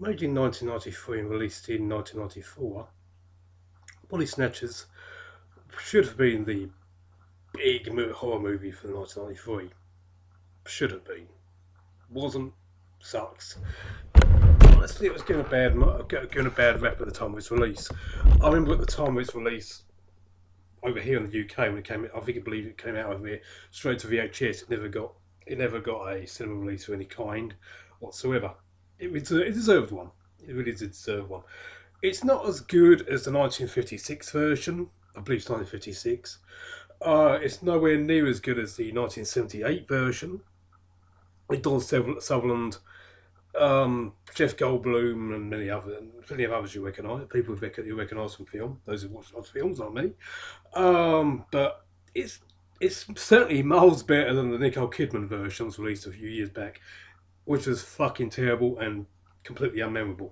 Made in 1993 and released in 1994, Body Snatchers should have been the big horror movie for 1993. Should have been. Wasn't. Sucks. Honestly, it was getting a bad rep at the time of its release. I remember at the time of its release over here in the UK when it came. I believe it came out over here straight to VHS. It never got a cinema release of any kind whatsoever. It deserved one. It really did deserve one. It's not as good as the 1956 version. I believe it's 1956. It's nowhere near as good as the 1978 version. With Don Sutherland, Jeff Goldblum, and plenty of others you recognise. People who recognise from film. Those who watch lots of films, like me. But it's certainly miles better than the Nicole Kidman versions released a few years back, which was fucking terrible and completely unmemorable.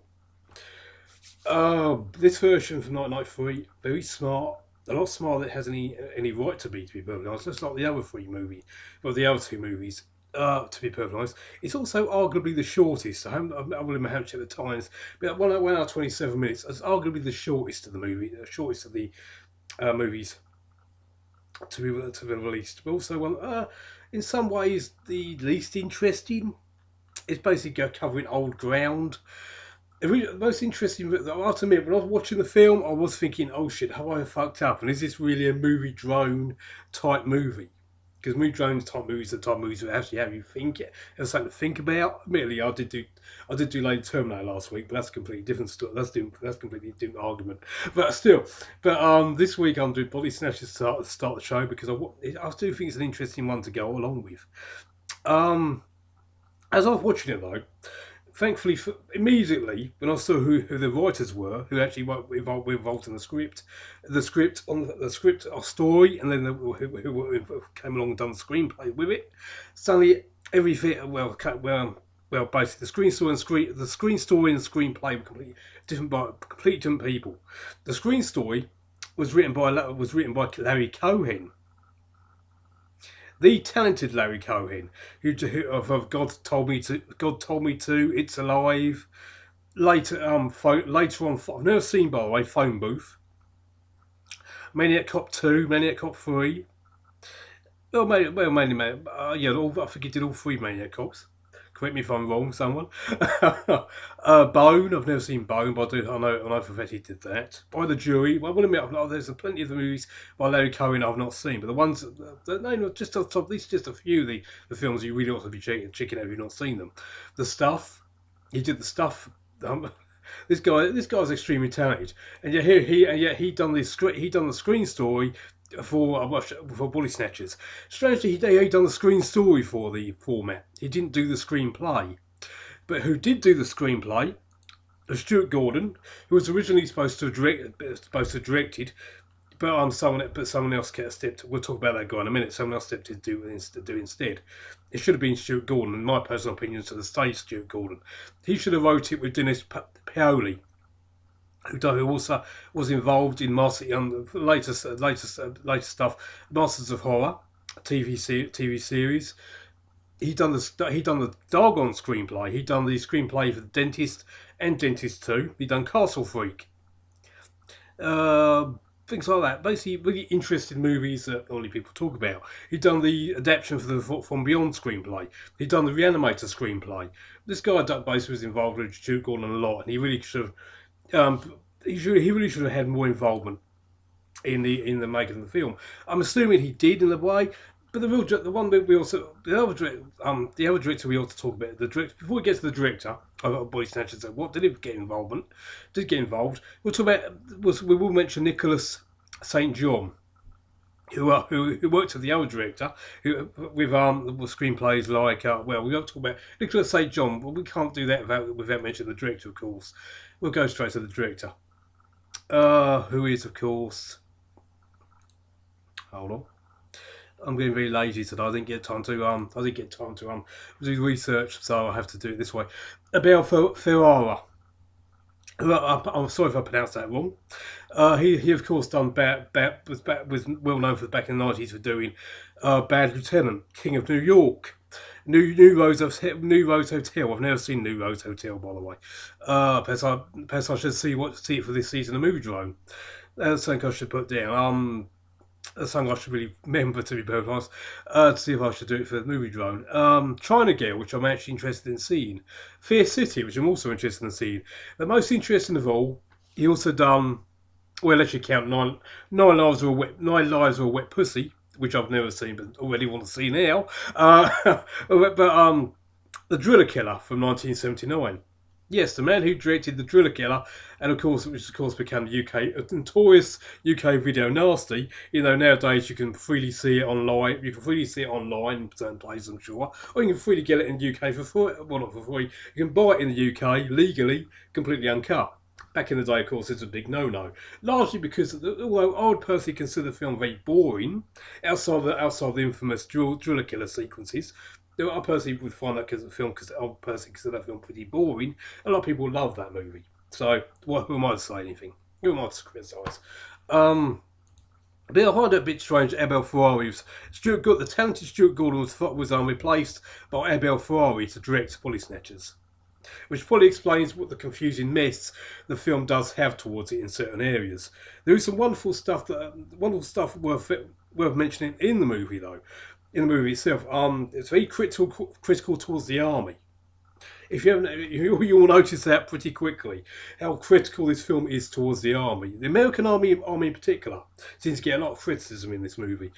This version from 1993, very smart, a lot smarter than it has any right to be perfectly honest. Just like the other the other two movies. To be perfectly honest, it's also arguably the shortest. I haven't checked the times, but 1 hour 27 minutes. It's arguably the shortest of the shortest of the movies to be released. But also in some ways, the least interesting. It's basically covering old ground. The most interesting, I have to admit, when I was watching the film, I was thinking, oh shit, have I fucked up? And is this really a Moviedrone type movie? Because Moviedrone type movies are the type of movies that actually have you think, have something to think about. Admittedly, I did do Lady Terminator last week, but that's a completely different story. That's a completely different argument. But still, this week I'm doing Body Snatchers to start the show because I do think it's an interesting one to go along with. As I was watching it though, thankfully, immediately when I saw who the writers were, who actually were involved in the script of story, and then who came along and done the screenplay with it, suddenly everything basically the screen story and the screenplay were completely different people. The screen story was written by Larry Cohen, the talented Larry Cohen, who of God told me to, It's Alive. Later on, I've never seen, by the way, Phone Booth. Maniac Cop 2, Maniac Cop 3. I think he did all three Maniac Cops. Correct me if I'm wrong, someone. Bone, I've never seen Bone, but I know for a fact he did that. By the Jury, well, I will admit, there's plenty of the movies by Larry Cohen I've not seen, but the ones, just off the top, these are just a few of the films you really ought to be checking out if you've not seen them. The Stuff, he did The Stuff. This guy's extremely talented, and yet he done the screen story for Body Snatchers. Strangely, he done the screen story for the format. He didn't do the screenplay. But who did do the screenplay was Stuart Gordon, who was originally supposed to direct it, but someone else stepped. We'll talk about that guy in a minute. Someone else stepped in to do instead. It should have been Stuart Gordon, in my personal opinion, to the stage Stuart Gordon. He should have wrote it with Dennis Paoli, who also was involved in later stuff, Masters of Horror, TV series. He done the Doggone screenplay. He done the screenplay for The Dentist and Dentist 2. He done Castle Freak. Things like that. Basically, really interesting movies that only people talk about. He done the adaptation for the From Beyond screenplay. He done the Reanimator screenplay. This guy basically was involved with Stuart Gordon a lot, and he really should have. He really should have had more involvement in the making of the film. I'm assuming he did in a way, but the other director we ought to talk about, before we get to the director of Body Snatchers, what did get involved? We'll talk about. We will mention Nicholas St. John, who worked with the other director, with screenplays like we got to talk about Nicholas St. John. Well, we can't do that without mentioning the director, of course. We'll go straight to the director, who is, of course. Hold on. I'm getting very lazy today. I didn't get time to do research, so I have to do it this way. Abel Ferrara. I'm sorry if I pronounced that wrong. He of course was well known back in the 90s for doing Bad Lieutenant, King of New York. New Rose Hotel. I've never seen New Rose Hotel, by the way. Perhaps I should see it for this season of Moviedrone. That's something I should put down. That's something I should really remember, to be perfectly honest, to see if I should do it for the Moviedrone. China Girl, which I'm actually interested in seeing. Fear City, which I'm also interested in seeing. The most interesting of all, he also done, well, let's you count Nine Lives of a Wet Pussy, which I've never seen but already want to see now. But The Driller Killer from 1979. Yes, the man who directed The Driller Killer, and of course, which of course became the notorious UK video nasty. You know, nowadays you can freely see it online. You can freely see it online in certain places, I'm sure, or you can freely get it in the UK for free. Well, not for free. You can buy it in the UK legally, completely uncut. Back in the day, of course, it's a big no-no. Largely because, although I would personally consider the film very boring, outside the infamous driller killer sequences, I personally would find that because I personally consider that film pretty boring. A lot of people love that movie. So, who am I to say anything? Who am I to criticise? But I find it a bit strange that Abel Ferrari the talented Stuart Gordon was replaced by Abel Ferrari to direct Body Snatchers, which probably explains what the confusing mess the film does have towards it in certain areas. There is some wonderful stuff worth mentioning in the movie, though. In the movie itself, it's very critical towards the army. If you haven't, you will notice that pretty quickly, how critical this film is towards the army. The American army in particular seems to get a lot of criticism in this movie.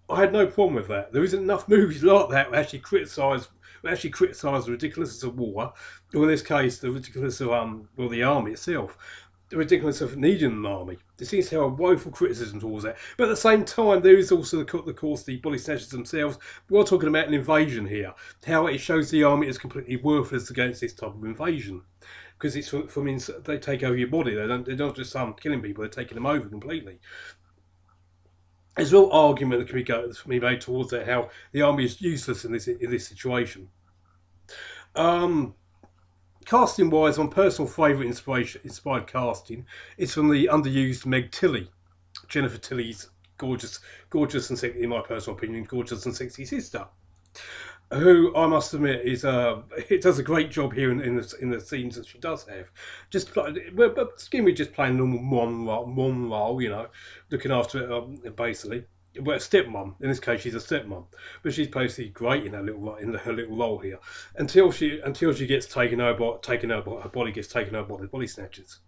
I had no problem with that. There isn't enough movies like that that actually criticise the ridiculousness of war, or in this case, the ridiculousness of the army itself, the ridiculousness of needing an army. There seems to have a woeful criticism towards that. But at the same time, there is also, of course, the body snatchers themselves. We're talking about an invasion here. How it shows the army is completely worthless against this type of invasion. Because it's they take over your body. They're not just killing people, they're taking them over completely. There's a real argument that can be made towards that, how the army is useless in this situation. Casting wise, my personal favourite inspired casting is from the underused Meg Tilly, Jennifer Tilly's gorgeous and sexy, in my personal opinion, gorgeous and sexy sister, who I must admit it does a great job here in the scenes that she does have. Just playing normal mom role, you know, looking after it basically. Well, a stepmom. In this case, she's a stepmom, but she's basically great in her little role here until she gets taken over. Her body gets taken over by the body snatchers.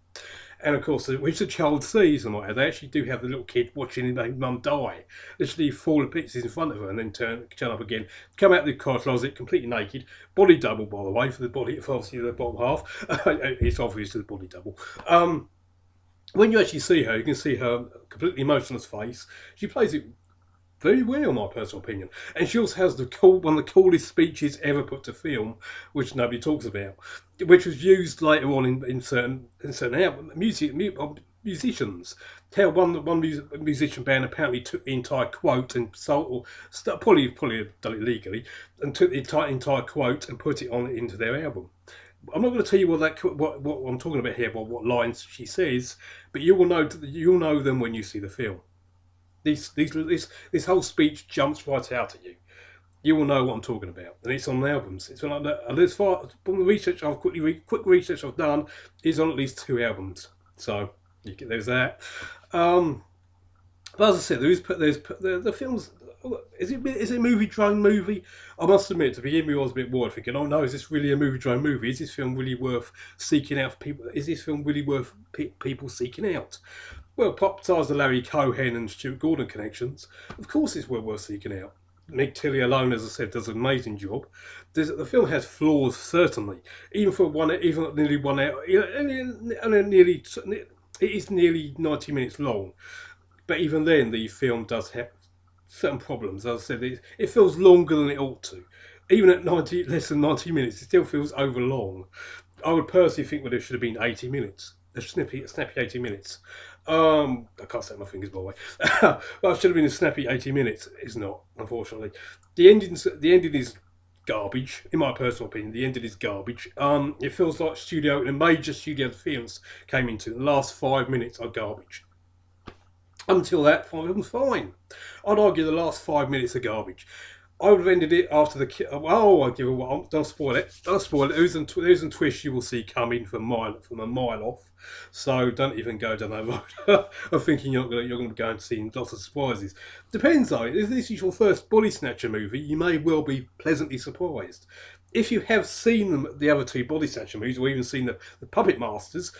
And of course, which the child sees, and they actually do have the little kid watching their mum die, literally fall to pieces in front of her, and then turn up again, come out of the closet completely naked, body double, by the way, for obviously the bottom half. It's obviously the body double. When you actually see her, you can see her completely emotionless face. She plays it very well, in my personal opinion. And she also has one of the coolest speeches ever put to film, which nobody talks about, which was used later on in certain musicians. How one musician band apparently took the entire quote and probably done it legally, and took the entire quote and put it into their album. I'm not going to tell you what I'm talking about here, what lines she says, but you'll know them when you see the film. This whole speech jumps right out at you. You will know what I'm talking about, and it's on albums. It's on as far from the research quick research I've done is on at least 2 albums. So there's that. But as I said, there's the films. Is it a Moviedrone movie? I must admit, to begin with, I was a bit worried, thinking, "Oh no, is this really a Moviedrone movie? Is this film really worth seeking out for people? Is this film really worth people seeking out?" Well, pop stars the Larry Cohen and Stuart Gordon connections. Of course, it's worth seeking out. Meg Tilly alone, as I said, does an amazing job. The film has flaws, certainly, even nearly 1 hour. It is nearly 90 minutes long, but even then, the film does have certain problems. As I said, it feels longer than it ought to. Even at less than 90 minutes, it still feels over long. I would personally think that it should have been 80 minutes. A snappy 80 minutes. I can't say my fingers, by the way. But it should have been a snappy 80 minutes. It's not, unfortunately. The ending is garbage, in my personal opinion. The ending is garbage. It feels like a major studio films came into. The last 5 minutes are garbage. Until that, 5 of them fine. I'd argue the last 5 minutes are garbage. I would have ended it after the. Oh, I give it. Don't spoil it. Don't spoil it. There's and twists you will see coming from a mile off. So don't even go down that road of thinking you're going to go and see lots of surprises. Depends though. If this is your first body snatcher movie, you may well be pleasantly surprised. If you have seen the other two body snatcher movies, or even seen the Puppet Masters,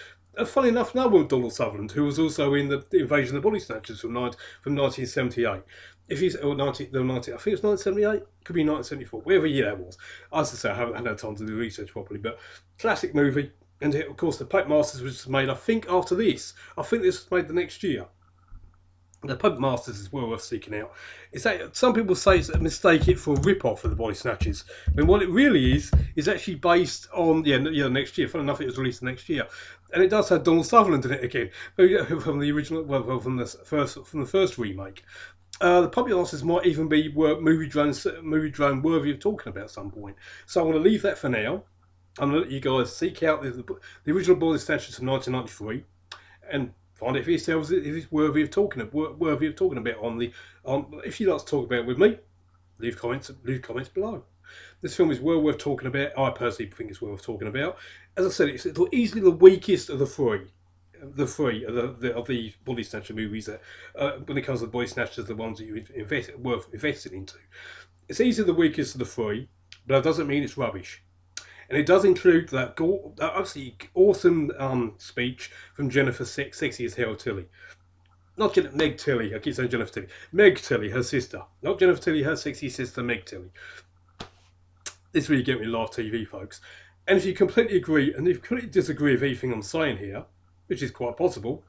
funny enough, no one Donald Sutherland, who was also in the Invasion of the Body Snatchers from 1978. If he's or 90, the 90, I think it was 1978, could be 1974, whatever year that was. As I say, I haven't had time to do research properly, but classic movie. And of course, the Puppet Masters was made, I think, after this. I think this was made the next year. The Puppet Masters is well worth seeking out. It's that some people say it's a mistake it for a rip-off of the Body Snatchers. I mean, what it really is actually based on next year. Funny enough, it was released next year, and it does have Donald Sutherland in it again from the original, from the first remake. The Puppet Masters might even be Moviedrone worthy of talking about at some point. So I'm going to leave that for now. I'm going to let you guys seek out the original Body Snatchers from 1993 and find it for yourselves if it's worthy of talking about. If you'd like to talk about it with me, leave comments below. This film is well worth talking about. I personally think it's worth talking about. As I said, it's easily the weakest of the three. Of the body snatcher movies that, when it comes to the body snatchers, the ones that you worth investing into. It's easily the weakest of the three, but that doesn't mean it's rubbish. And it does include that absolutely awesome speech from Jennifer Sexy as Hell Tilly. Not Meg Tilly, I keep saying Jennifer Tilly. Meg Tilly, her sister. Not Jennifer Tilly, her sexy sister, Meg Tilly. This really get me live TV, folks. And if you completely agree and if you completely disagree with anything I'm saying here, which is quite possible,